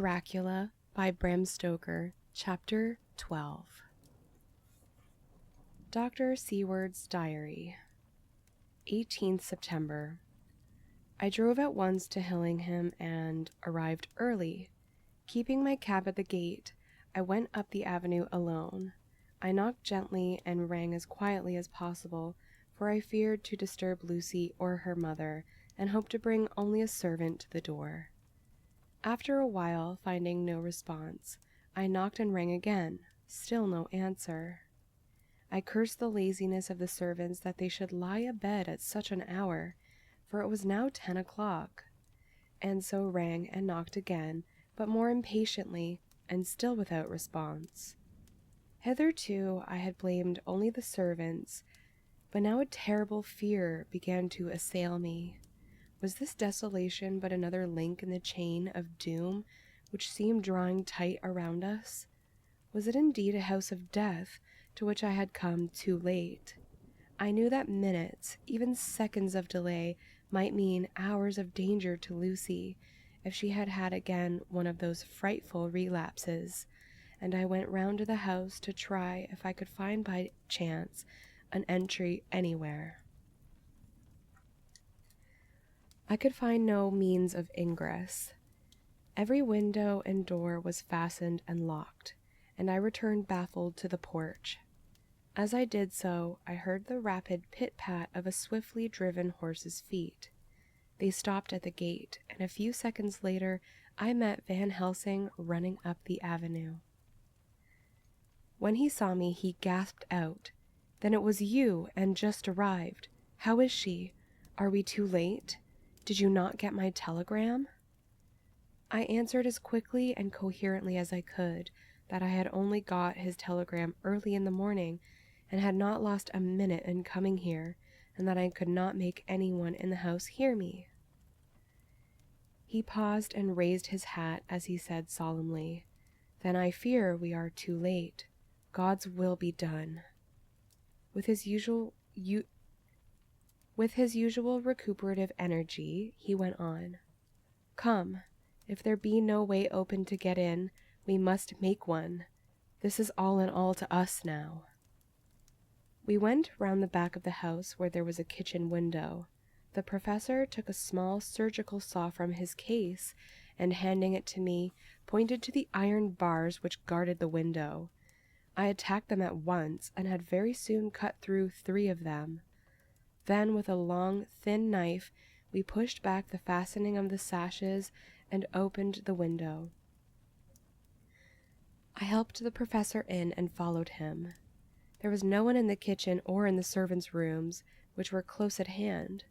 Dracula by Bram Stoker, Chapter 12. Dr. Seward's Diary, 18th September. I drove at once to Hillingham and arrived early. Keeping my cab at the gate, I went up the avenue alone. I knocked gently and rang as quietly as possible, for I feared to disturb Lucy or her mother, and hoped to bring only a servant to the door. After a while, finding no response, I knocked and rang again. Still no answer. I cursed the laziness of the servants that they should lie abed at such an hour, for it was now 10 o'clock, and so rang and knocked again, but more impatiently, and still without response. Hitherto I had blamed only the servants, but now a terrible fear began to assail me. Was this desolation but another link in the chain of doom which seemed drawing tight around us? Was it indeed a house of death to which I had come too late? I knew that minutes, even seconds of delay, might mean hours of danger to Lucy if she had had again one of those frightful relapses, and I went round to the house to try if I could find by chance an entry anywhere. I could find no means of ingress. Every window and door was fastened and locked, and I returned baffled to the porch. As I did so, I heard the rapid pit-pat of a swiftly driven horse's feet. They stopped at the gate, and a few seconds later I met Van Helsing running up the avenue. When he saw me, he gasped out, "Then it was you, and just arrived. How is she? Are we too late? Did you not get my telegram?" I answered as quickly and coherently as I could that I had only got his telegram early in the morning and had not lost a minute in coming here, and that I could not make anyone in the house hear me. He paused and raised his hat as he said solemnly, "Then I fear we are too late. God's will be done." With his usual recuperative energy, he went on, "Come, if there be no way open to get in, we must make one. This is all in all to us now." We went round the back of the house where there was a kitchen window. The professor took a small surgical saw from his case and, handing it to me, pointed to the iron bars which guarded the window. I attacked them at once and had very soon cut through 3 of them. Then, with a long, thin knife, we pushed back the fastening of the sashes and opened the window. I helped the professor in and followed him. There was no one in the kitchen or in the servants' rooms, which were close at hand.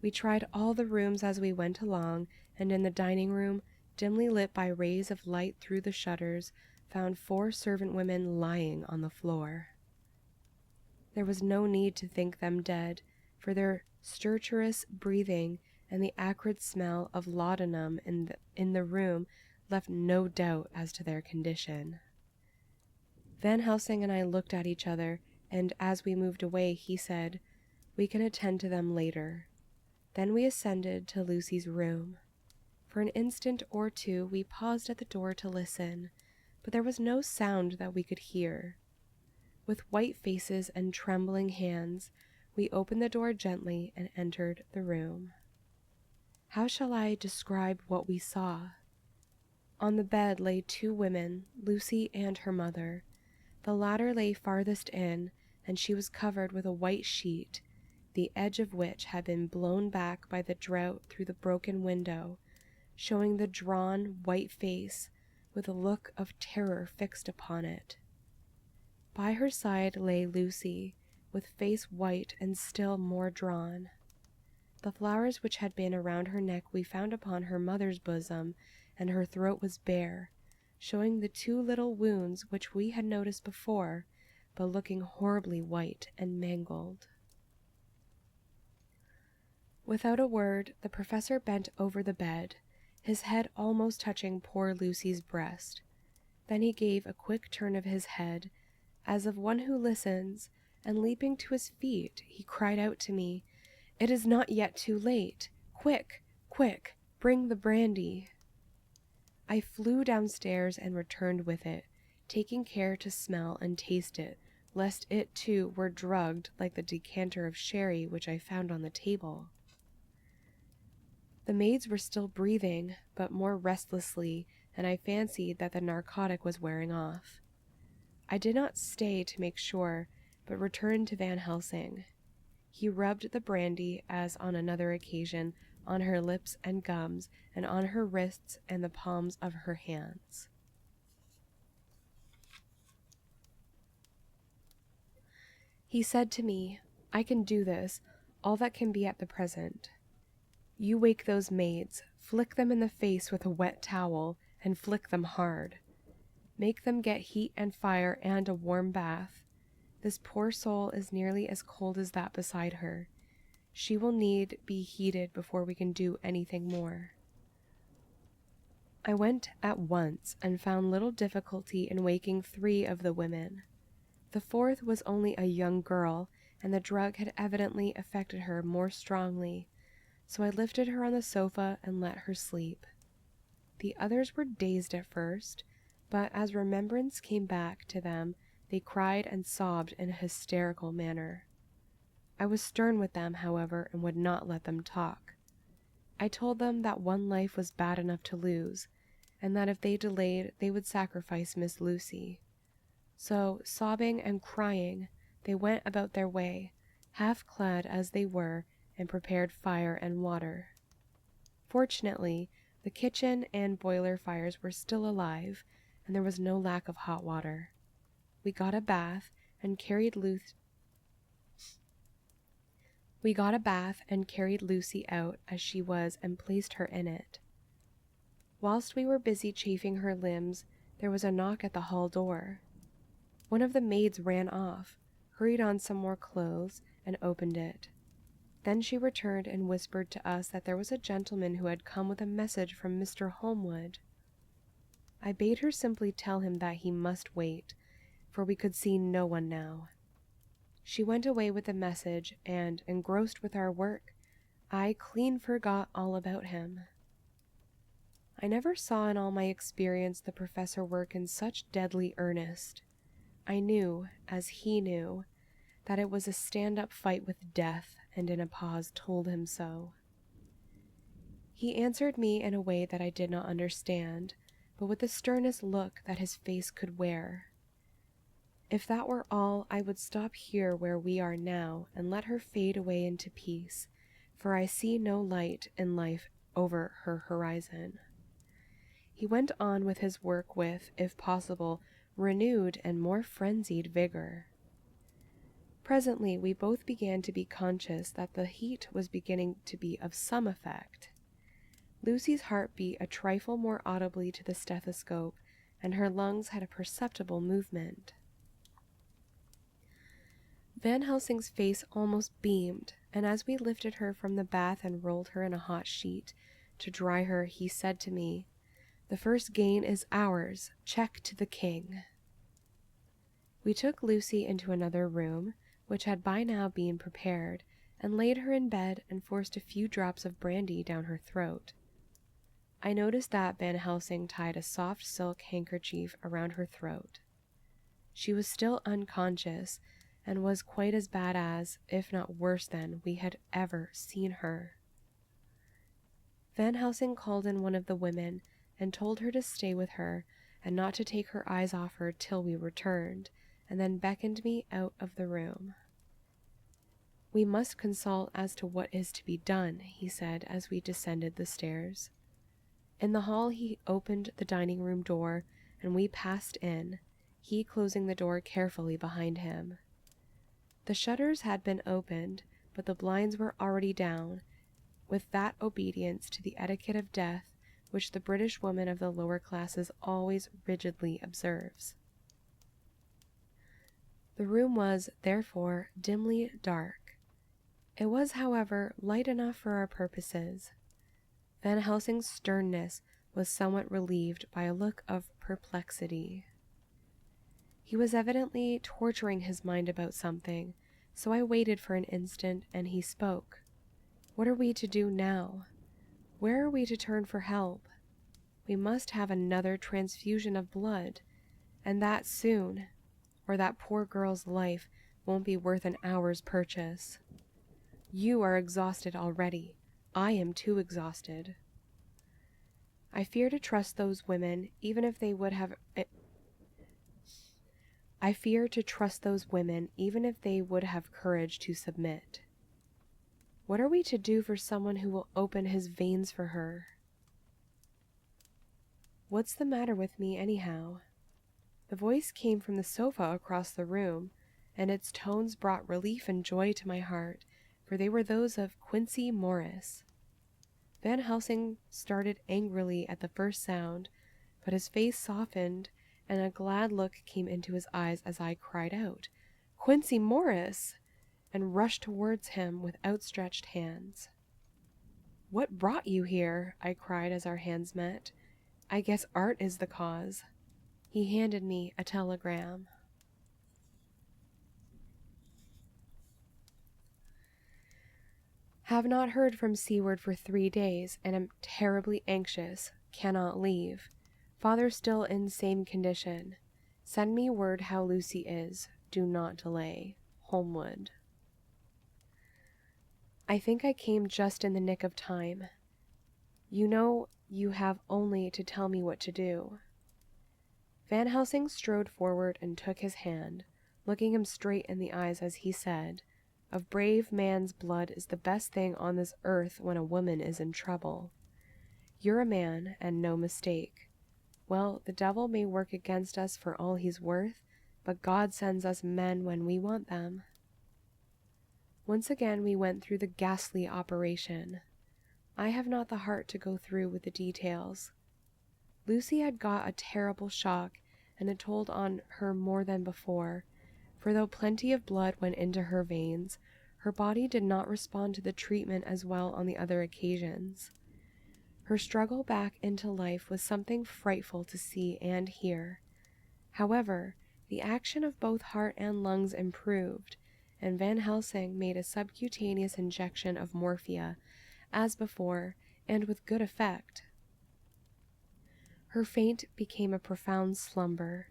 We tried all the rooms as we went along, and in the dining room, dimly lit by rays of light through the shutters, found 4 servant women lying on the floor. There was no need to think them dead, for their stertorous breathing and the acrid smell of laudanum in the room left no doubt as to their condition. Van Helsing and I looked at each other, and as we moved away, he said, "We can attend to them later." Then we ascended to Lucy's room. For an instant or two we paused at the door to listen, but there was no sound that we could hear. With white faces and trembling hands, we opened the door gently and entered the room. How shall I describe what we saw? On the bed lay 2 women, Lucy and her mother. The latter lay farthest in, and she was covered with a white sheet, the edge of which had been blown back by the draught through the broken window, showing the drawn, white face with a look of terror fixed upon it. By her side lay Lucy, with face white and still more drawn. The flowers which had been around her neck we found upon her mother's bosom, and her throat was bare, showing the 2 little wounds which we had noticed before, but looking horribly white and mangled. Without a word, the professor bent over the bed, his head almost touching poor Lucy's breast. Then he gave a quick turn of his head, as of one who listens, and leaping to his feet, he cried out to me, "It is not yet too late. Quick, quick, bring the brandy." I flew downstairs and returned with it, taking care to smell and taste it, lest it too were drugged like the decanter of sherry which I found on the table. The maids were still breathing, but more restlessly, and I fancied that the narcotic was wearing off. I did not stay to make sure, but returned to Van Helsing. He rubbed the brandy, as on another occasion, on her lips and gums, and on her wrists and the palms of her hands. He said to me, "I can do this, all that can be at the present. You wake those maids, flick them in the face with a wet towel, and flick them hard. Make them get heat and fire and a warm bath. This poor soul is nearly as cold as that beside her. She will need be heated before we can do anything more." I went at once and found little difficulty in waking 3 of the women. The 4th was only a young girl, and the drug had evidently affected her more strongly, so I lifted her on the sofa and let her sleep. The others were dazed at first, but as remembrance came back to them, they cried and sobbed in a hysterical manner. I was stern with them, however, and would not let them talk. I told them that one life was bad enough to lose, and that if they delayed, they would sacrifice Miss Lucy. So, sobbing and crying, they went about their way, half clad as they were, and prepared fire and water. Fortunately, the kitchen and boiler fires were still alive, and there was no lack of hot water. We got a bath and carried Lucy out as she was and placed her in it. Whilst we were busy chafing her limbs, there was a knock at the hall door. One of the maids ran off, hurried on some more clothes, and opened it. Then she returned and whispered to us that there was a gentleman who had come with a message from Mr. Holmwood. I bade her simply tell him that he must wait, for we could see no one now. She went away with the message, and, engrossed with our work, I clean forgot all about him. I never saw in all my experience the professor work in such deadly earnest. I knew, as he knew, that it was a stand-up fight with death, and in a pause told him so. He answered me in a way that I did not understand, but with the sternest look that his face could wear. If that were all, I would stop here where we are now, and let her fade away into peace, for I see no light in life over her horizon. He went on with his work with, if possible, renewed and more frenzied vigor. Presently we both began to be conscious that the heat was beginning to be of some effect. Lucy's heart beat a trifle more audibly to the stethoscope, and her lungs had a perceptible movement. Van Helsing's face almost beamed, and as we lifted her from the bath and rolled her in a hot sheet to dry her, he said to me, "The first gain is ours. Check to the king." We took Lucy into another room, which had by now been prepared, and laid her in bed and forced a few drops of brandy down her throat. I noticed that Van Helsing tied a soft silk handkerchief around her throat. She was still unconscious, and was quite as bad as, if not worse than, we had ever seen her. Van Helsing called in one of the women, and told her to stay with her, and not to take her eyes off her till we returned, and then beckoned me out of the room. "We must consult as to what is to be done," he said as we descended the stairs. In the hall he opened the dining-room door, and we passed in, he closing the door carefully behind him. The shutters had been opened, but the blinds were already down, with that obedience to the etiquette of death which the British woman of the lower classes always rigidly observes. The room was, therefore, dimly dark. It was, however, light enough for our purposes. Van Helsing's sternness was somewhat relieved by a look of perplexity. He was evidently torturing his mind about something, so I waited for an instant, and he spoke. "What are we to do now? Where are we to turn for help?" We must have another transfusion of blood, and that soon, or that poor girl's life won't be worth an hour's purchase. You are exhausted already. I am too exhausted. I fear to trust those women, even if they would have courage to submit. What are we to do for someone who will open his veins for her? What's the matter with me, anyhow? The voice came from the sofa across the room, and its tones brought relief and joy to my heart, for they were those of Quincy Morris. Van Helsing started angrily at the first sound, but his face softened, and a glad look came into his eyes as I cried out, "Quincy Morris!" and rushed towards him with outstretched hands. "What brought you here?" I cried as our hands met. "I guess art is the cause." He handed me a telegram. Have not heard from Seward for 3 days, and am terribly anxious. Cannot leave. Father still in same condition. Send me word how Lucy is. Do not delay. Holmwood. I think I came just in the nick of time. You know you have only to tell me what to do. Van Helsing strode forward and took his hand, looking him straight in the eyes as he said, "A brave man's blood is the best thing on this earth when a woman is in trouble. You're a man, and no mistake. Well, the devil may work against us for all he's worth, but God sends us men when we want them." Once again we went through the ghastly operation. I have not the heart to go through with the details. Lucy had got a terrible shock, and it told on her more than before, for though plenty of blood went into her veins, her body did not respond to the treatment as well on the other occasions. Her struggle back into life was something frightful to see and hear. However, the action of both heart and lungs improved, and Van Helsing made a subcutaneous injection of morphia, as before, and with good effect. Her faint became a profound slumber.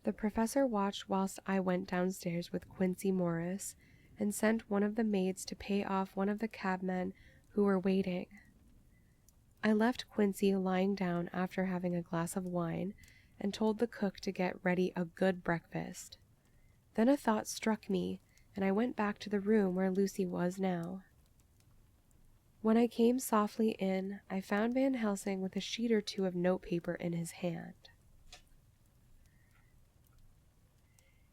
The professor watched whilst I went downstairs with Quincy Morris, and sent one of the maids to pay off one of the cabmen who were waiting. I left Quincy lying down after having a glass of wine, and told the cook to get ready a good breakfast. Then a thought struck me, and I went back to the room where Lucy was now. When I came softly in, I found Van Helsing with a sheet or two of notepaper in his hand.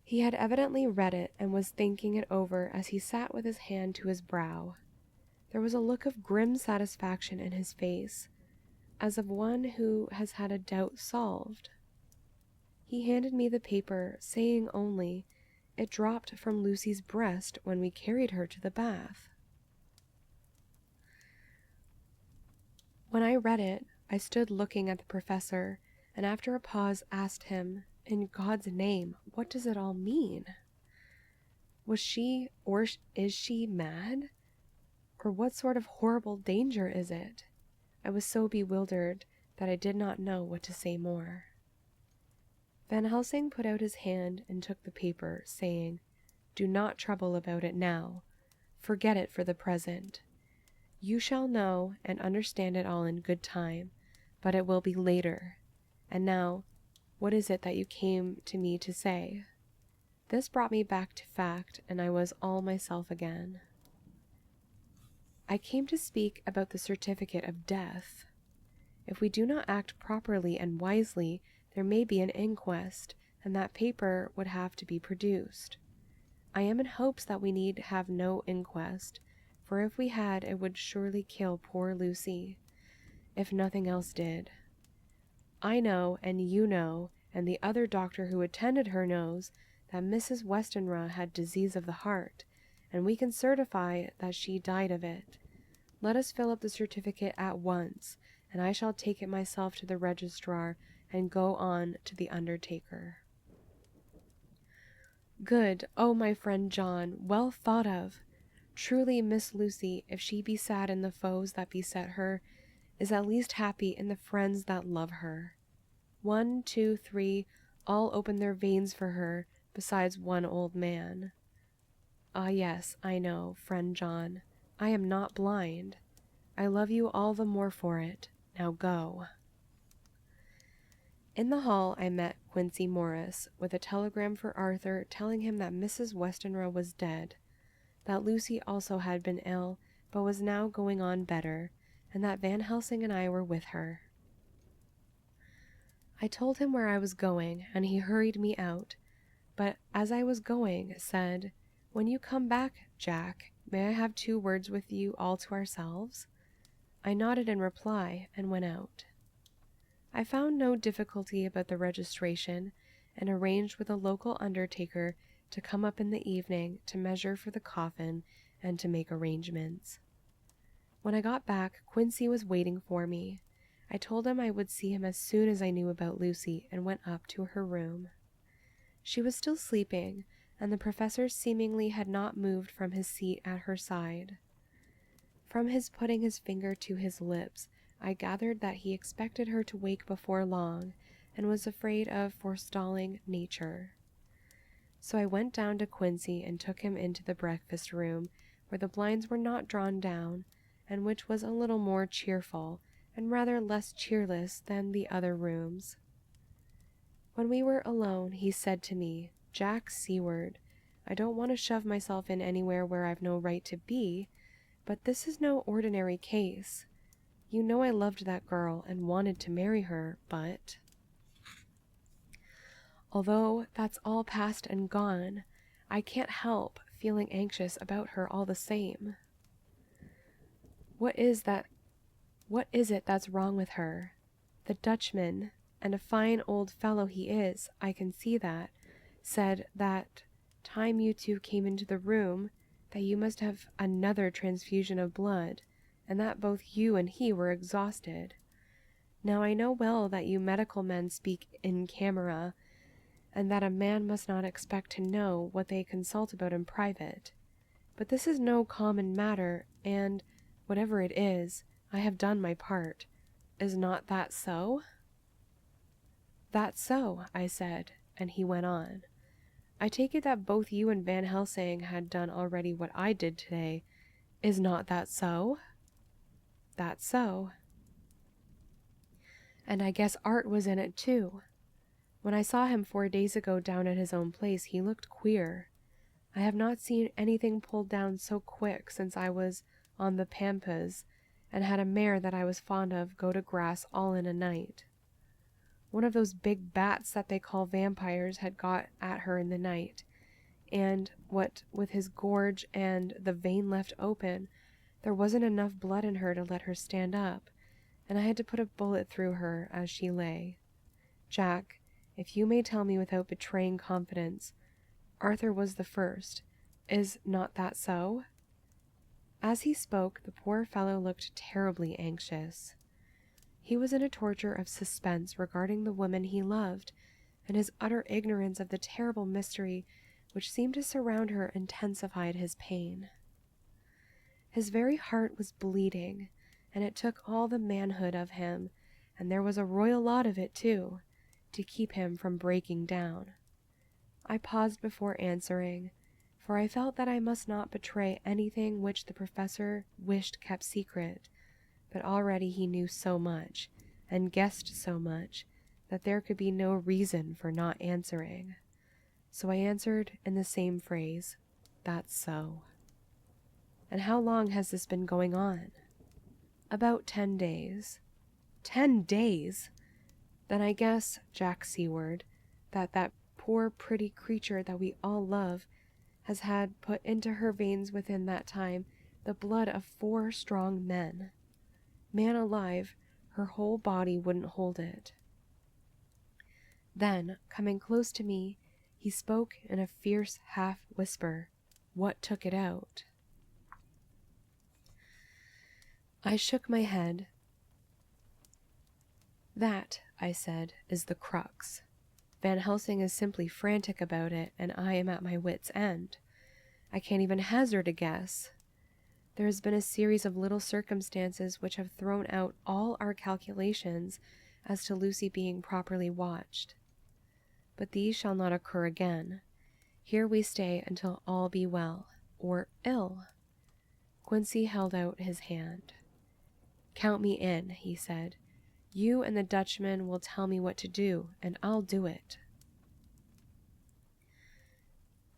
He had evidently read it and was thinking it over as he sat with his hand to his brow. There was a look of grim satisfaction in his face, as of one who has had a doubt solved. He handed me the paper, saying only, "It dropped from Lucy's breast when we carried her to the bath." When I read it, I stood looking at the professor, and after a pause asked him, "In God's name, what does it all mean? Was she, or is she, mad? Or what sort of horrible danger is it?" I was so bewildered that I did not know what to say more. Van Helsing put out his hand and took the paper, saying, "Do not trouble about it now. Forget it for the present. You shall know and understand it all in good time, but it will be later. And now, what is it that you came to me to say?" This brought me back to fact, and I was all myself again. "I came to speak about the certificate of death. If we do not act properly and wisely, there may be an inquest, and that paper would have to be produced. I am in hopes that we need have no inquest, for if we had, it would surely kill poor Lucy, if nothing else did. I know, and you know, and the other doctor who attended her knows, that Mrs. Westenra had disease of the heart, and we can certify that she died of it. Let us fill up the certificate at once, and I shall take it myself to the registrar and go on to the undertaker." "Good, oh, my friend John, well thought of. Truly, Miss Lucy, if she be sad in the foes that beset her, is at least happy in the friends that love her. 1, 2, 3, all open their veins for her, besides one old man. Ah, yes, I know, friend John. I am not blind. I love you all the more for it. Now go. In the hall I met Quincy Morris with a telegram for Arthur telling him that Mrs. Westenra was dead, that Lucy also had been ill but was now going on better, and that Van Helsing and I were with her. I told him where I was going, and he hurried me out, but as I was going said, "When you come back, Jack, may I have 2 words with you all to ourselves?" I nodded in reply and went out. I found no difficulty about the registration, and arranged with a local undertaker to come up in the evening to measure for the coffin and to make arrangements. When I got back, Quincy was waiting for me. I told him I would see him as soon as I knew about Lucy, and went up to her room. She was still sleeping, and the professor seemingly had not moved from his seat at her side. From his putting his finger to his lips, I gathered that he expected her to wake before long, and was afraid of forestalling nature. So I went down to Quincy and took him into the breakfast room, where the blinds were not drawn down, and which was a little more cheerful, and rather less cheerless than the other rooms. When we were alone, he said to me, "Jack Seward, I don't want to shove myself in anywhere where I've no right to be, but this is no ordinary case. You know I loved that girl and wanted to marry her, but although that's all past and gone, I can't help feeling anxious about her all the same. What is it that's wrong with her? The Dutchman, and a fine old fellow he is, I can see that, said that time you 2 came into the room that you must have another transfusion of blood, and that both you and he were exhausted. Now I know well that you medical men speak in camera, and that a man must not expect to know what they consult about in private. But this is no common matter, and, whatever it is, I have done my part. Is not that so?" "That's so," I said, and he went on. "I take it that both you and Van Helsing had done already what I did today. Is not that so?" "That's so." "And I guess Art was in it too. When I saw him 4 days ago down at his own place, he looked queer. I have not seen anything pulled down so quick since I was on the Pampas and had a mare that I was fond of go to grass all in a night. One of those big bats that they call vampires had got at her in the night, and what with his gorge and the vein left open, there wasn't enough blood in her to let her stand up, and I had to put a bullet through her as she lay. Jack, if you may tell me without betraying confidence, Arthur was the first. Is not that so?" As he spoke, the poor fellow looked terribly anxious. He was in a torture of suspense regarding the woman he loved, and his utter ignorance of the terrible mystery which seemed to surround her intensified his pain. His very heart was bleeding, and it took all the manhood of him, and there was a royal lot of it too, to keep him from breaking down. I paused before answering, for I felt that I must not betray anything which the professor wished kept secret, but already he knew so much, and guessed so much, that there could be no reason for not answering. So I answered in the same phrase, "That's so." "And how long has this been going on?" "About 10 days." 10 days! Then I guess, Jack Seward, that poor pretty creature that we all love has had put into her veins within that time the blood of 4 strong men. Man alive, her whole body wouldn't hold it. Then, coming close to me, he spoke in a fierce half-whisper, "What took it out?" I shook my head. "That," I said, "is the crux. Van Helsing is simply frantic about it, and I am at my wits' end. I can't even hazard a guess. There has been a series of little circumstances which have thrown out all our calculations as to Lucy being properly watched. But these shall not occur again. Here we stay until all be well, or ill. Quincy held out his hand. "Count me in," he said. "You and the Dutchman will tell me what to do, and I'll do it."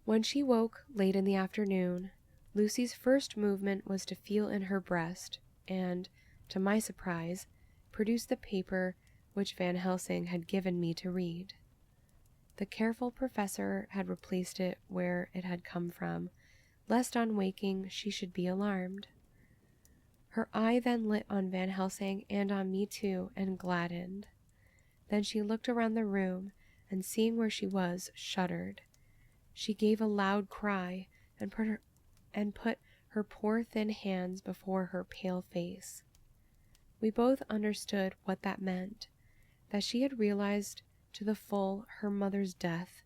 When she woke late in the afternoon, Lucy's first movement was to feel in her breast and, to my surprise, produce the paper which Van Helsing had given me to read. The careful professor had replaced it where it had come from, lest on waking she should be alarmed. Her eye then lit on Van Helsing and on me too, and gladdened. Then she looked around the room, and seeing where she was, shuddered. She gave a loud cry, and put her poor thin hands before her pale face. We both understood what that meant, that she had realized to the full her mother's death,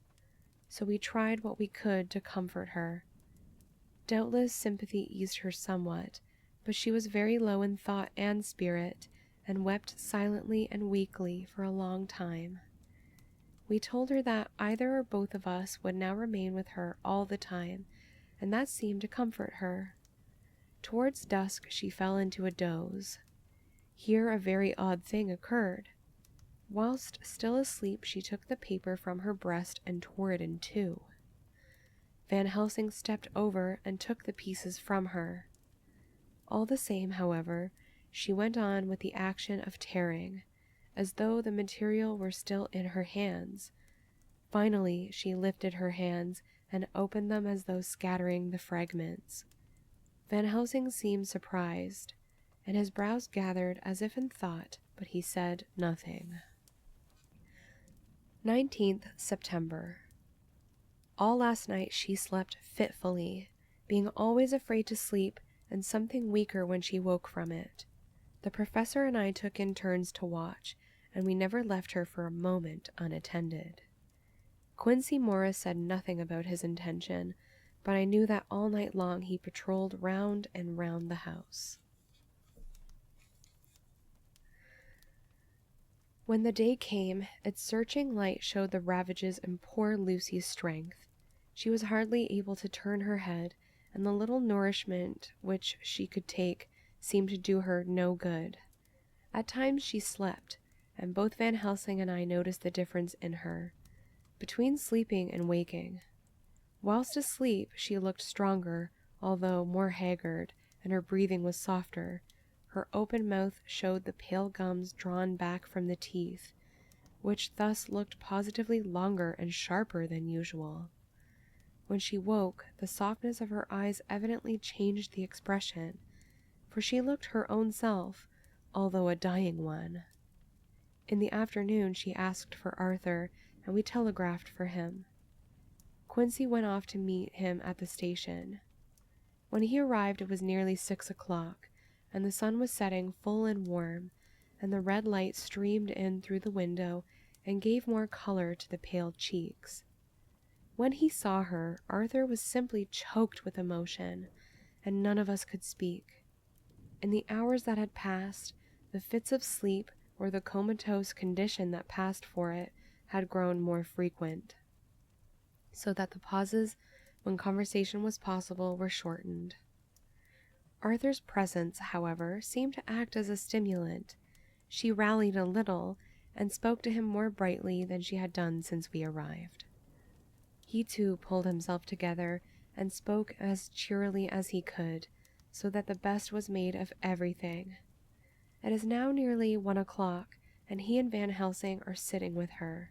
so we tried what we could to comfort her. Doubtless sympathy eased her somewhat, but she was very low in thought and spirit, and wept silently and weakly for a long time. We told her that either or both of us would now remain with her all the time, and that seemed to comfort her. Towards dusk she fell into a doze. Here a very odd thing occurred. Whilst still asleep, she took the paper from her breast and tore it in two. Van Helsing stepped over and took the pieces from her. All the same, however, she went on with the action of tearing, as though the material were still in her hands. Finally, she lifted her hands and opened them as though scattering the fragments. Van Helsing seemed surprised, and his brows gathered as if in thought, but he said nothing. 19th September. All last night she slept fitfully, being always afraid to sleep and something weaker when she woke from it. The professor and I took in turns to watch, and we never left her for a moment unattended. Quincy Morris said nothing about his intention, but I knew that all night long he patrolled round and round the house. When the day came, its searching light showed the ravages in poor Lucy's strength. She was hardly able to turn her head, and the little nourishment which she could take seemed to do her no good. At times she slept, and both Van Helsing and I noticed the difference in her, between sleeping and waking. Whilst asleep, she looked stronger, although more haggard, and her breathing was softer. Her open mouth showed the pale gums drawn back from the teeth, which thus looked positively longer and sharper than usual. When she woke, the softness of her eyes evidently changed the expression, for she looked her own self, although a dying one. In the afternoon she asked for Arthur, and we telegraphed for him. Quincy went off to meet him at the station. When he arrived it was nearly 6 o'clock, and the sun was setting full and warm, and the red light streamed in through the window and gave more color to the pale cheeks. When he saw her, Arthur was simply choked with emotion, and none of us could speak. In the hours that had passed, the fits of sleep or the comatose condition that passed for it had grown more frequent, so that the pauses when conversation was possible were shortened. Arthur's presence, however, seemed to act as a stimulant. She rallied a little, and spoke to him more brightly than she had done since we arrived. He too pulled himself together, and spoke as cheerily as he could, so that the best was made of everything. It is now nearly 1 o'clock, and he and Van Helsing are sitting with her.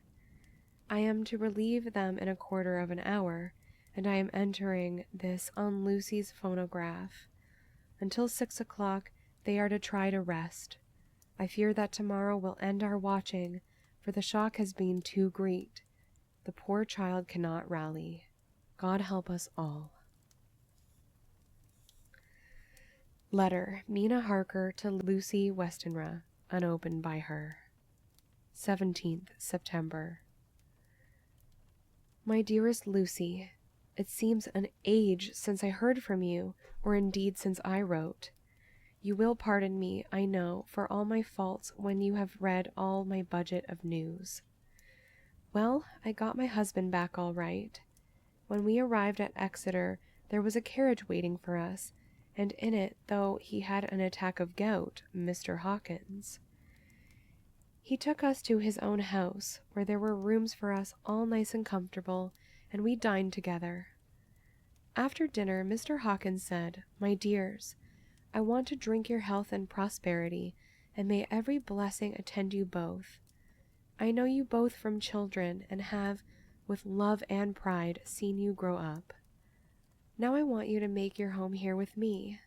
I am to relieve them in a quarter of an hour, and I am entering this on Lucy's phonograph. Until 6 o'clock they are to try to rest. I fear that tomorrow will end our watching, for the shock has been too great. The poor child cannot rally. God help us all. Letter, Mina Harker to Lucy Westenra, unopened by her. 17th September. My dearest Lucy, It seems an age since I heard from you, or indeed since I wrote. You will pardon me, I know, for all my faults when you have read all my budget of news. Well, I got my husband back all right. When we arrived at Exeter, there was a carriage waiting for us, and in it, though he had an attack of gout, Mr. Hawkins. He took us to his own house, where there were rooms for us all nice and comfortable, and we dined together. After dinner, Mr. Hawkins said, "My dears, I want to drink your health and prosperity, and may every blessing attend you both. I know you both from children, and have, with love and pride, seen you grow up. Now I want you to make your home here with me.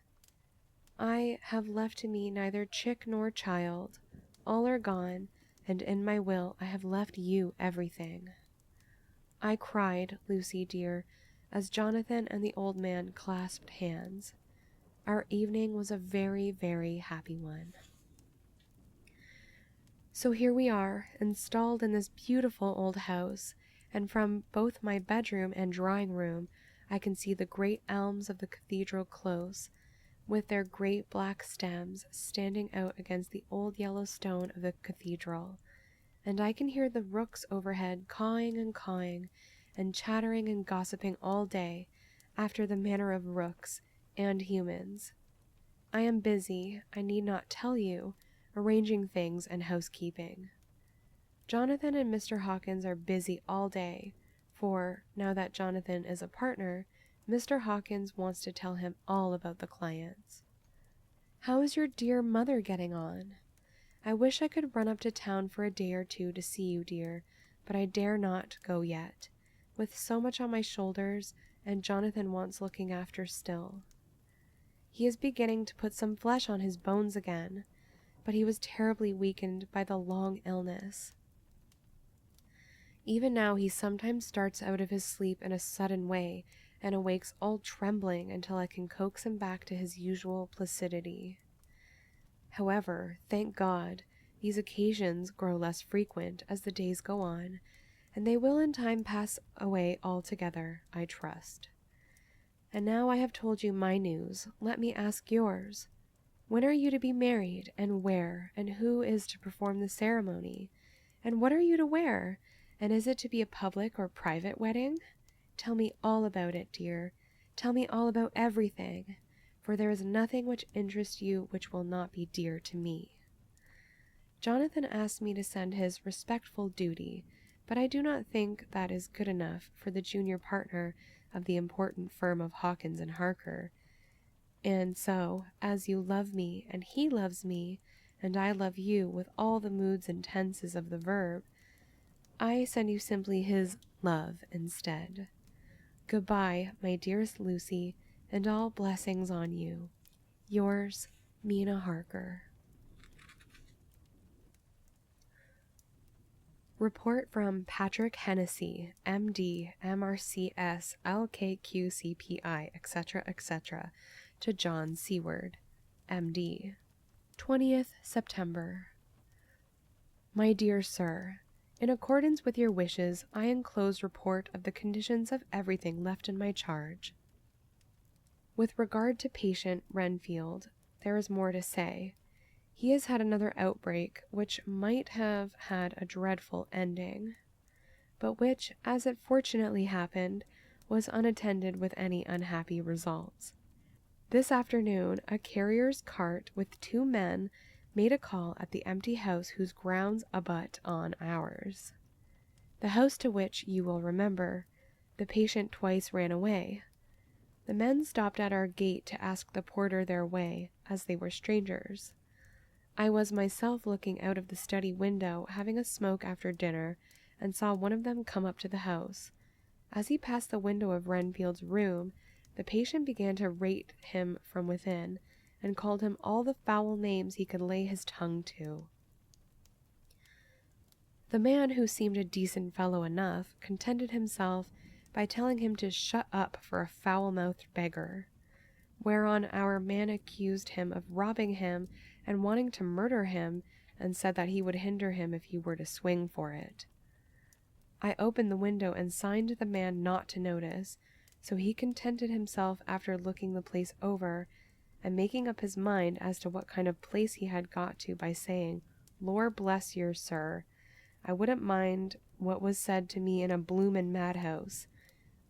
I have left to me neither chick nor child. All are gone, and in my will I have left you everything." I cried, Lucy dear, as Jonathan and the old man clasped hands. Our evening was a very, very happy one. So here we are, installed in this beautiful old house, and from both my bedroom and drawing room I can see the great elms of the cathedral close, with their great black stems standing out against the old yellow stone of the cathedral, and I can hear the rooks overhead cawing and chattering and gossiping all day, after the manner of rooks and humans. I am busy, I need not tell you, arranging things and housekeeping. Jonathan and Mr. Hawkins are busy all day, for, now that Jonathan is a partner, Mr. Hawkins wants to tell him all about the clients. "How is your dear mother getting on? I wish I could run up to town for a day or two to see you, dear, but I dare not go yet, with so much on my shoulders, and Jonathan wants looking after still. He is beginning to put some flesh on his bones again, but he was terribly weakened by the long illness. Even now he sometimes starts out of his sleep in a sudden way, and awakes all trembling until I can coax him back to his usual placidity. However, thank God, these occasions grow less frequent as the days go on, and they will in time pass away altogether, I trust. And now I have told you my news, let me ask yours. When are you to be married, and where, and who is to perform the ceremony? And what are you to wear? And is it to be a public or private wedding? Tell me all about it, dear. Tell me all about everything, for there is nothing which interests you which will not be dear to me." Jonathan asked me to send his respectful duty, but I do not think that is good enough for the junior partner of the important firm of Hawkins and Harker. And so, as you love me, and he loves me, and I love you with all the moods and tenses of the verb, I send you simply his love instead. Goodbye, my dearest Lucy, and all blessings on you. Yours, Mina Harker. Report from Patrick Hennessy, M.D., M.R.C.S., L.K.Q.C.P.I., etc., etc., to John Seward, M.D. 20th September. My dear Sir, in accordance with your wishes, I enclose report of the conditions of everything left in my charge. With regard to patient Renfield, there is more to say. He has had another outbreak, which might have had a dreadful ending, but which, as it fortunately happened, was unattended with any unhappy results. This afternoon, a carrier's cart with 2 men made a call at the empty house whose grounds abut on ours. The house to which, you will remember, the patient twice ran away. The men stopped at our gate to ask the porter their way, as they were strangers. I was myself looking out of the study window, having a smoke after dinner, and saw one of them come up to the house. As he passed the window of Renfield's room, the patient began to rate him from within, and called him all the foul names he could lay his tongue to. The man, who seemed a decent fellow enough, contented himself by telling him to shut up for a foul-mouthed beggar, whereon our man accused him of robbing him and wanting to murder him, and said that he would hinder him if he were to swing for it. I opened the window and signed the man not to notice, so he contented himself after looking the place over and making up his mind as to what kind of place he had got to by saying, "Lor bless yer, sir, I wouldn't mind what was said to me in a bloomin' madhouse.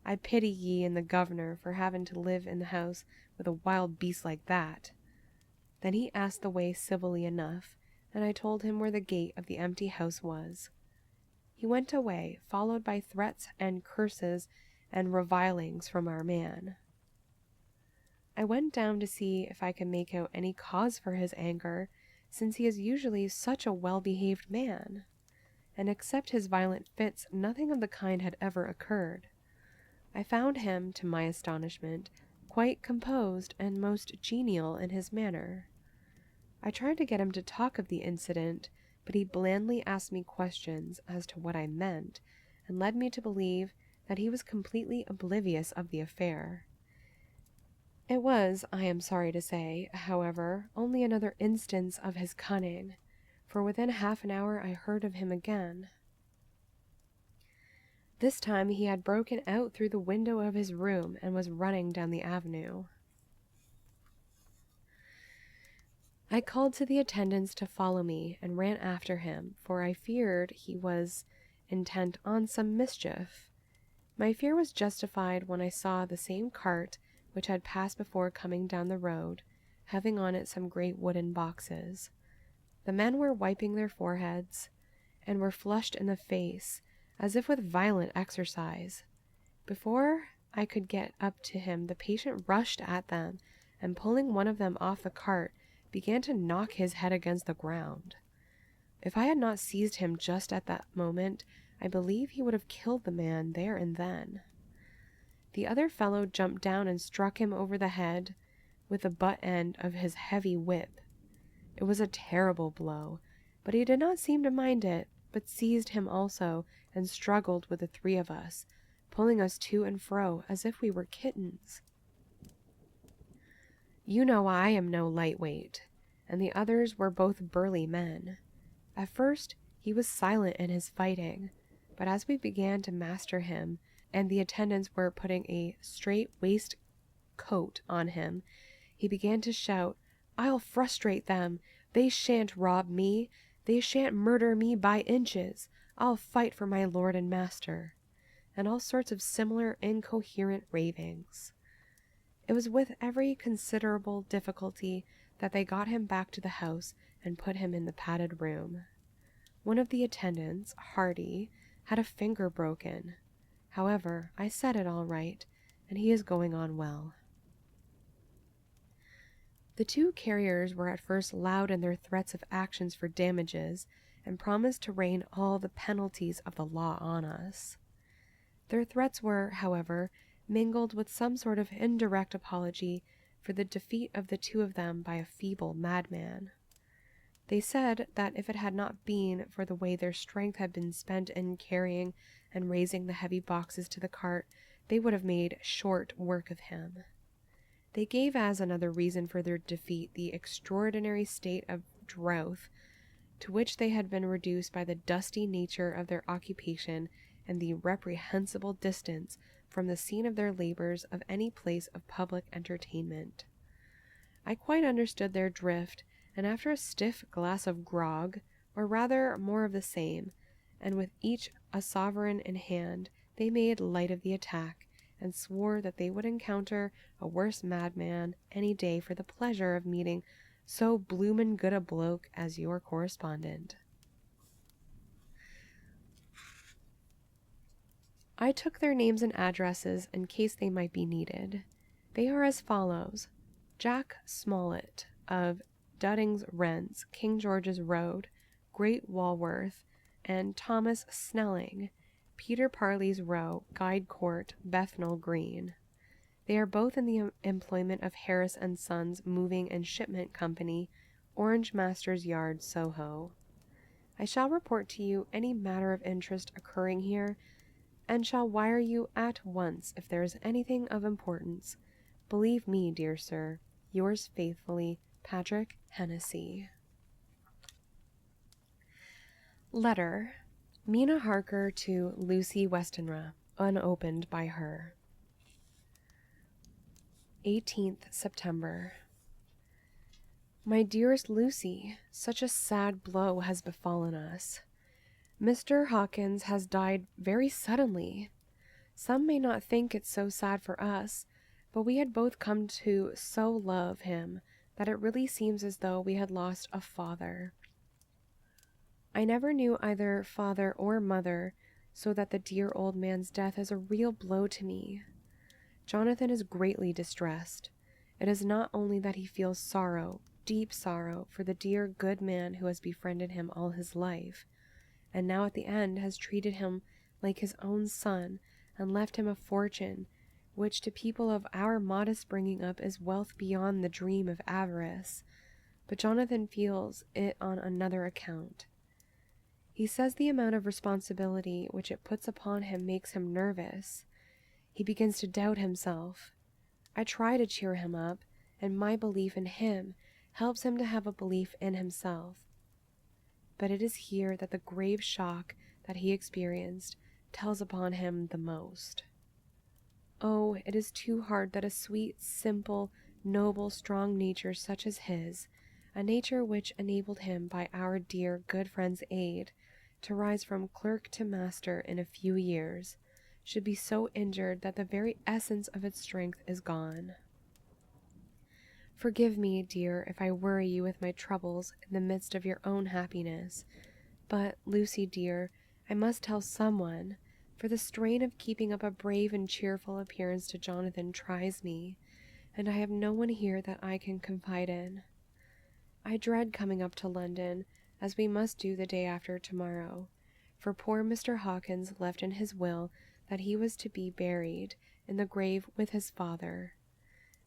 I pity ye and the governor for having to live in the house with a wild beast like that." Then he asked the way civilly enough, and I told him where the gate of the empty house was. He went away, followed by threats and curses and revilings from our man. I went down to see if I could make out any cause for his anger, since he is usually such a well-behaved man, and except his violent fits, nothing of the kind had ever occurred. I found him, to my astonishment, quite composed and most genial in his manner. I tried to get him to talk of the incident, but he blandly asked me questions as to what I meant, and led me to believe that he was completely oblivious of the affair. It was, I am sorry to say, however, only another instance of his cunning, for within half an hour I heard of him again. This time he had broken out through the window of his room and was running down the avenue. I called to the attendants to follow me and ran after him, for I feared he was intent on some mischief. My fear was justified when I saw the same cart which had passed before coming down the road, having on it some great wooden boxes. The men were wiping their foreheads, and were flushed in the face, as if with violent exercise. Before I could get up to him, the patient rushed at them, and pulling one of them off the cart, began to knock his head against the ground. If I had not seized him just at that moment, I believe he would have killed the man there and then. The other fellow jumped down and struck him over the head with the butt end of his heavy whip. It was a terrible blow, but he did not seem to mind it, but seized him also and struggled with the three of us, pulling us to and fro as if we were kittens. You know I am no lightweight, and the others were both burly men. At first he was silent in his fighting, but as we began to master him, and the attendants were putting a straight waistcoat on him, he began to shout, "I'll frustrate them! They shan't rob me! They shan't murder me by inches! I'll fight for my lord and master!" and all sorts of similar incoherent ravings. It was with every considerable difficulty that they got him back to the house and put him in the padded room. One of the attendants, Hardy, had a finger broken. However, I set it all right, and he is going on well. The two carriers were at first loud in their threats of actions for damages, and promised to rain all the penalties of the law on us. Their threats were, however, mingled with some sort of indirect apology for the defeat of the two of them by a feeble madman. They said that if it had not been for the way their strength had been spent in carrying and raising the heavy boxes to the cart, they would have made short work of him. They gave as another reason for their defeat the extraordinary state of drouth to which they had been reduced by the dusty nature of their occupation and the reprehensible distance from the scene of their labors of any place of public entertainment. I quite understood their drift, and after a stiff glass of grog, or rather more of the same, and with each a sovereign in hand, they made light of the attack, and swore that they would encounter a worse madman any day for the pleasure of meeting so bloomin' good a bloke as your correspondent. I took their names and addresses in case they might be needed. They are as follows: Jack Smollett of Dudding's Rents, King George's Road, Great Walworth, and Thomas Snelling, Peter Parley's Row, Guide Court, Bethnal Green. They are both in the employment of Harris and Sons Moving and Shipment Company, Orange Masters Yard, Soho. I shall report to you any matter of interest occurring here, and shall wire you at once if there is anything of importance. Believe me, dear sir, yours faithfully, Patrick Hennessy. Letter. Mina Harker to Lucy Westenra, unopened by her. 18th September. My dearest Lucy, such a sad blow has befallen us. Mr. Hawkins has died very suddenly. Some may not think it so sad for us, but we had both come to so love him that it really seems as though we had lost a father. I never knew either father or mother, so that the dear old man's death is a real blow to me. Jonathan is greatly distressed. It is not only that he feels sorrow, deep sorrow, for the dear good man who has befriended him all his life, and now at the end has treated him like his own son and left him a fortune, which to people of our modest bringing up is wealth beyond the dream of avarice. But Jonathan feels it on another account. He says the amount of responsibility which it puts upon him makes him nervous. He begins to doubt himself. I try to cheer him up, and my belief in him helps him to have a belief in himself. But it is here that the grave shock that he experienced tells upon him the most. Oh, it is too hard that a sweet, simple, noble, strong nature such as his, a nature which enabled him by our dear good friend's aid to rise from clerk to master in a few years, should be so injured that the very essence of its strength is gone. Forgive me, dear, if I worry you with my troubles in the midst of your own happiness, but, Lucy dear, I must tell someone, for the strain of keeping up a brave and cheerful appearance to Jonathan tries me, and I have no one here that I can confide in. I dread coming up to London, as we must do the day after tomorrow, for poor Mr. Hawkins left in his will that he was to be buried in the grave with his father.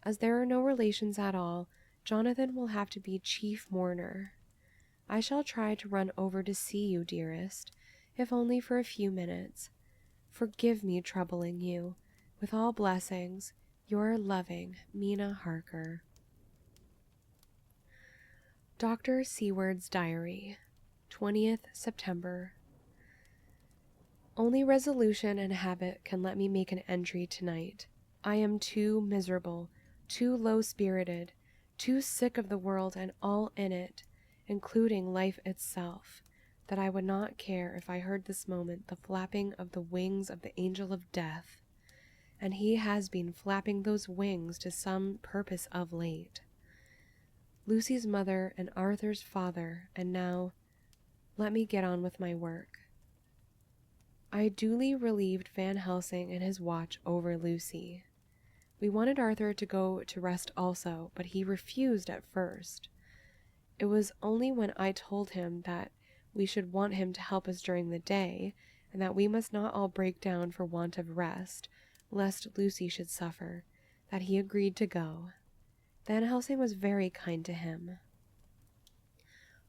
As there are no relations at all, Jonathan will have to be chief mourner. I shall try to run over to see you, dearest, if only for a few minutes. Forgive me troubling you. With all blessings, your loving Mina Harker. Dr. Seward's Diary, 20th September. Only resolution and habit can let me make an entry tonight. I am too miserable, too low-spirited, too sick of the world and all in it, including life itself, that I would not care if I heard this moment the flapping of the wings of the angel of death, and he has been flapping those wings to some purpose of late. Lucy's mother and Arthur's father, and now let me get on with my work. I duly relieved Van Helsing in his watch over Lucy. We wanted Arthur to go to rest also, but he refused at first. It was only when I told him that we should want him to help us during the day, and that we must not all break down for want of rest, lest Lucy should suffer, that he agreed to go. Van Helsing was very kind to him.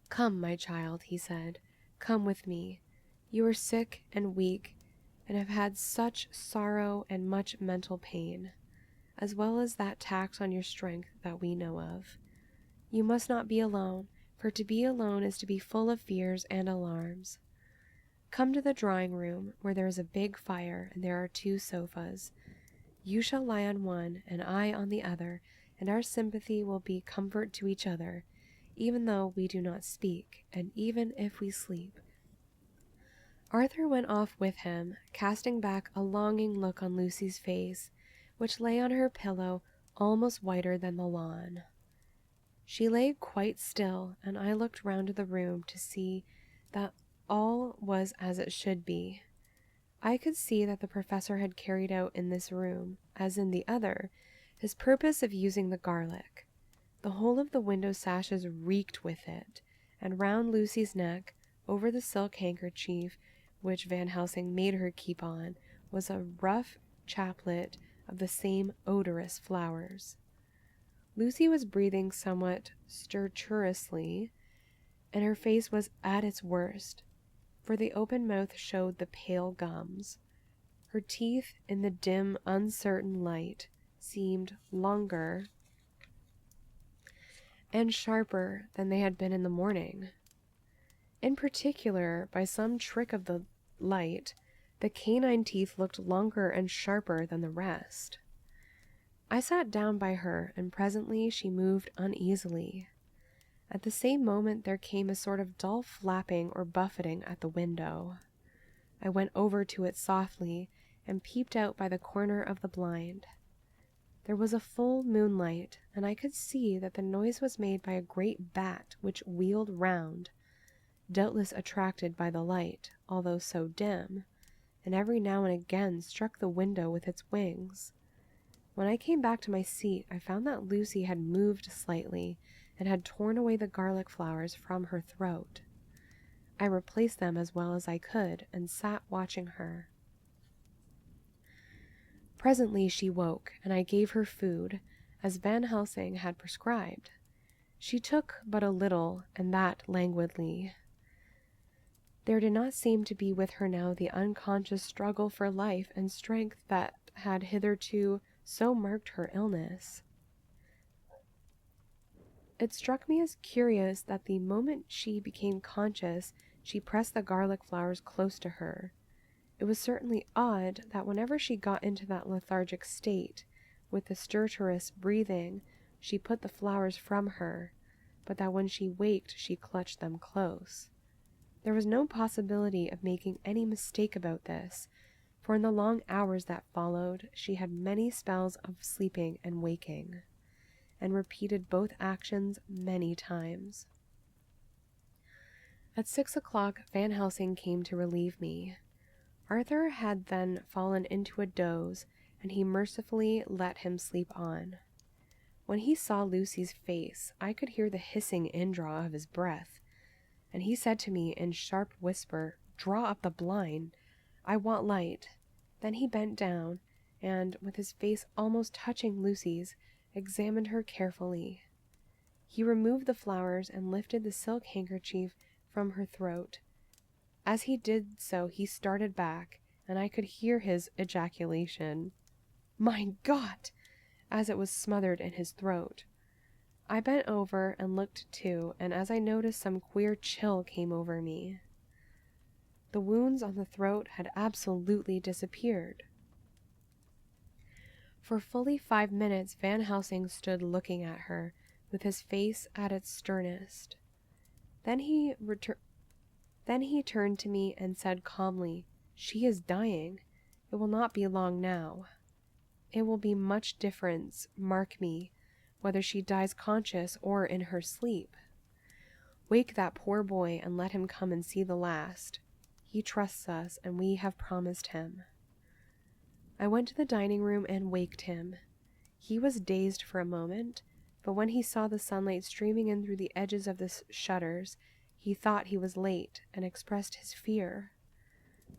"Come, my child," he said, "come with me. You are sick and weak, and have had such sorrow and much mental pain, as well as that tax on your strength that we know of. You must not be alone, for to be alone is to be full of fears and alarms. Come to the drawing-room, where there is a big fire, and there are 2 sofas. You shall lie on one, and I on the other, and our sympathy will be comfort to each other, even though we do not speak, and even if we sleep." Arthur went off with him, casting back a longing look on Lucy's face, which lay on her pillow almost whiter than the lawn. She lay quite still, and I looked round the room to see that all was as it should be. I could see that the professor had carried out in this room, as in the other, his purpose of using the garlic. The whole of the window sashes reeked with it, and round Lucy's neck, over the silk handkerchief which Van Helsing made her keep on, was a rough chaplet of the same odorous flowers. Lucy was breathing somewhat stertorously, and her face was at its worst, for the open mouth showed the pale gums. Her teeth, in the dim, uncertain light, seemed longer and sharper than they had been in the morning. In particular, by some trick of the light, the canine teeth looked longer and sharper than the rest. I sat down by her, and presently she moved uneasily. At the same moment there came a sort of dull flapping or buffeting at the window. I went over to it softly and peeped out by the corner of the blind. There was a full moonlight, and I could see that the noise was made by a great bat which wheeled round, doubtless attracted by the light, although so dim, and every now and again struck the window with its wings. When I came back to my seat, I found that Lucy had moved slightly and had torn away the garlic flowers from her throat. I replaced them as well as I could and sat watching her. Presently she woke, and I gave her food, as Van Helsing had prescribed. She took but a little, and that languidly. There did not seem to be with her now the unconscious struggle for life and strength that had hitherto so marked her illness. It struck me as curious that the moment she became conscious, she pressed the garlic flowers close to her. It was certainly odd that whenever she got into that lethargic state, with the stertorous breathing, she put the flowers from her, but that when she waked she clutched them close. There was no possibility of making any mistake about this, for in the long hours that followed she had many spells of sleeping and waking, and repeated both actions many times. At 6 o'clock Van Helsing came to relieve me. Arthur had then fallen into a doze, and he mercifully let him sleep on. When he saw Lucy's face, I could hear the hissing indraw of his breath, and he said to me in sharp whisper, "Draw up the blind. I want light." Then he bent down, and, with his face almost touching Lucy's, examined her carefully. He removed the flowers and lifted the silk handkerchief from her throat. As he did so he started back, and I could hear his ejaculation, "Mein Gott!" as it was smothered in his throat. I bent over and looked too, and as I noticed some queer chill came over me. The wounds on the throat had absolutely disappeared. For fully 5 minutes Van Helsing stood looking at her, with his face at its sternest. Then he turned to me and said calmly, "She is dying. It will not be long now. It will be much difference, mark me, whether she dies conscious or in her sleep. Wake that poor boy and let him come and see the last. He trusts us, and we have promised him." I went to the dining room and waked him. He was dazed for a moment, but when he saw the sunlight streaming in through the edges of the shutters, he thought he was late and expressed his fear.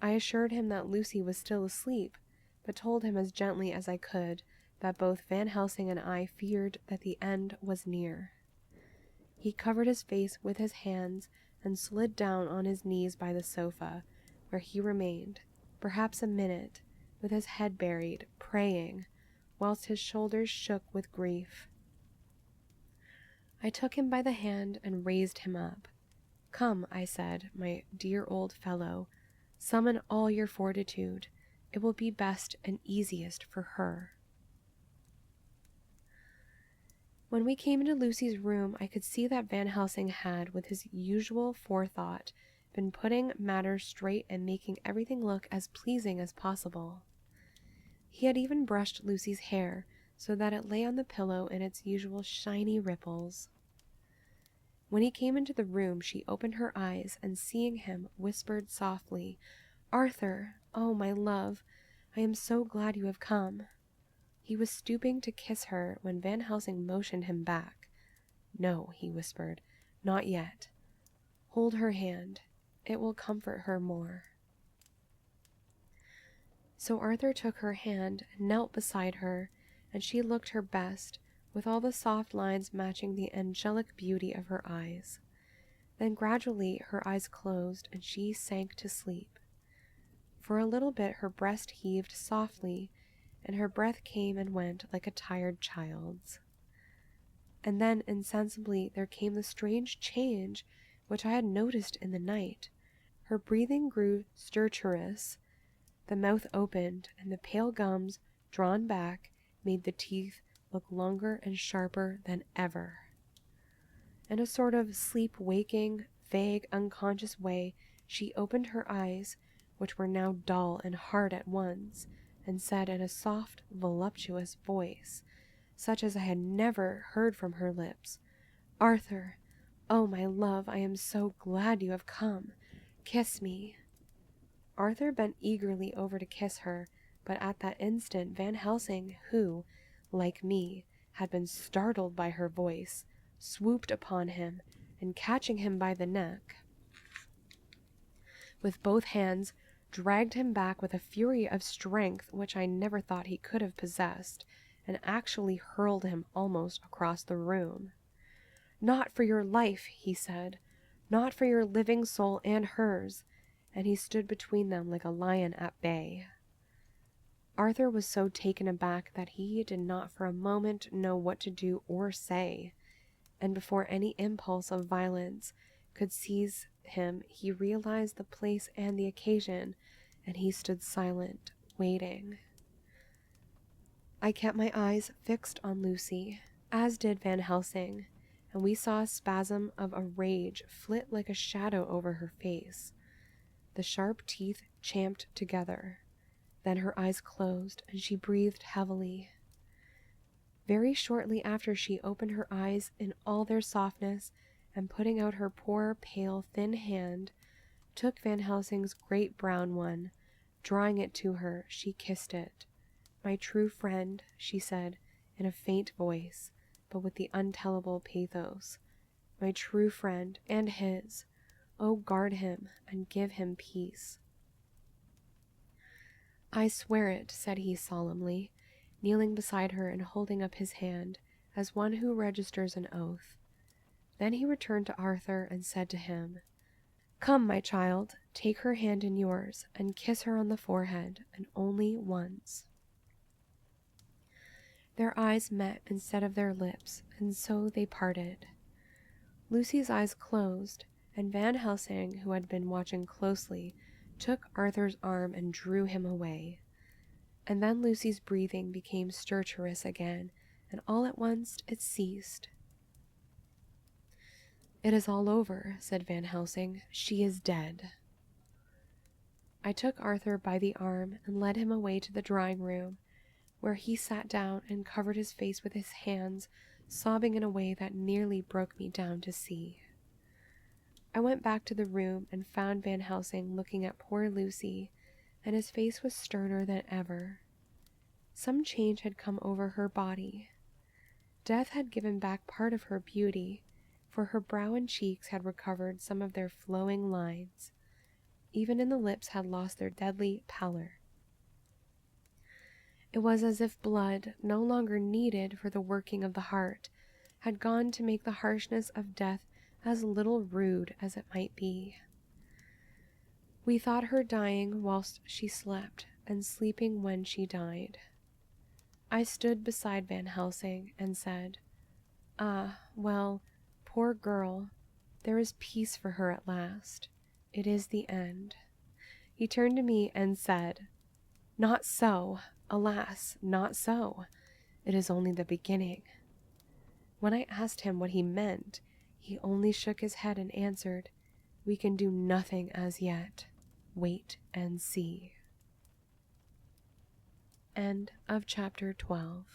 I assured him that Lucy was still asleep, but told him as gently as I could that both Van Helsing and I feared that the end was near. He covered his face with his hands and slid down on his knees by the sofa, where he remained, perhaps a minute, with his head buried, praying, whilst his shoulders shook with grief. I took him by the hand and raised him up. "Come," I said, "my dear old fellow, summon all your fortitude. It will be best and easiest for her." When we came into Lucy's room, I could see that Van Helsing had, with his usual forethought, been putting matters straight and making everything look as pleasing as possible. He had even brushed Lucy's hair, so that it lay on the pillow in its usual shiny ripples. When he came into the room, she opened her eyes, and seeing him, whispered softly, "Arthur, oh, my love, I am so glad you have come." He was stooping to kiss her when Van Helsing motioned him back. "No," he whispered, "not yet. Hold her hand. It will comfort her more." So Arthur took her hand and knelt beside her, and she looked her best, with all the soft lines matching the angelic beauty of her eyes. Then gradually her eyes closed, and she sank to sleep. For a little bit her breast heaved softly, and her breath came and went like a tired child's. And then insensibly there came the strange change which I had noticed in the night. Her breathing grew stertorous, the mouth opened, and the pale gums, drawn back, made the teeth look longer and sharper than ever. In a sort of sleep-waking, vague, unconscious way, she opened her eyes, which were now dull and hard at once, and said in a soft, voluptuous voice, such as I had never heard from her lips, "Arthur, oh, my love, I am so glad you have come. Kiss me." Arthur bent eagerly over to kiss her, but at that instant Van Helsing, who, like me, had been startled by her voice, swooped upon him, and catching him by the neck, with both hands, dragged him back with a fury of strength which I never thought he could have possessed, and actually hurled him almost across the room. "Not for your life," he said, "not for your living soul and hers," and he stood between them like a lion at bay. Arthur was so taken aback that he did not for a moment know what to do or say, and before any impulse of violence could seize him, he realized the place and the occasion, and he stood silent, waiting. I kept my eyes fixed on Lucy, as did Van Helsing, and we saw a spasm of a rage flit like a shadow over her face. The sharp teeth champed together. Then her eyes closed, and she breathed heavily. Very shortly after, she opened her eyes in all their softness, and putting out her poor, pale, thin hand, took Van Helsing's great brown one. Drawing it to her, she kissed it. "My true friend," she said, in a faint voice, but with the untellable pathos, "my true friend, and his. Oh, guard him, and give him peace." "I swear it," said he solemnly, kneeling beside her and holding up his hand, as one who registers an oath. Then he returned to Arthur and said to him, "Come, my child, take her hand in yours, and kiss her on the forehead, and only once." Their eyes met instead of their lips, and so they parted. Lucy's eyes closed, and Van Helsing, who had been watching closely, took Arthur's arm and drew him away. And then Lucy's breathing became stertorous again, and all at once it ceased. "It is all over," said Van Helsing. "She is dead." I took Arthur by the arm and led him away to the drawing room, where he sat down and covered his face with his hands, sobbing in a way that nearly broke me down to see. I went back to the room and found Van Helsing looking at poor Lucy, and his face was sterner than ever. Some change had come over her body. Death had given back part of her beauty, for her brow and cheeks had recovered some of their flowing lines. Even in the lips had lost their deadly pallor. It was as if blood, no longer needed for the working of the heart, had gone to make the harshness of death as little rude as it might be. We thought her dying whilst she slept, and sleeping when she died. I stood beside Van Helsing and said, "Ah, well, poor girl, there is peace for her at last. It is the end." He turned to me and said, "Not so, alas, not so. It is only the beginning." When I asked him what he meant, he only shook his head and answered, "We can do nothing as yet. Wait and see." End of chapter 12.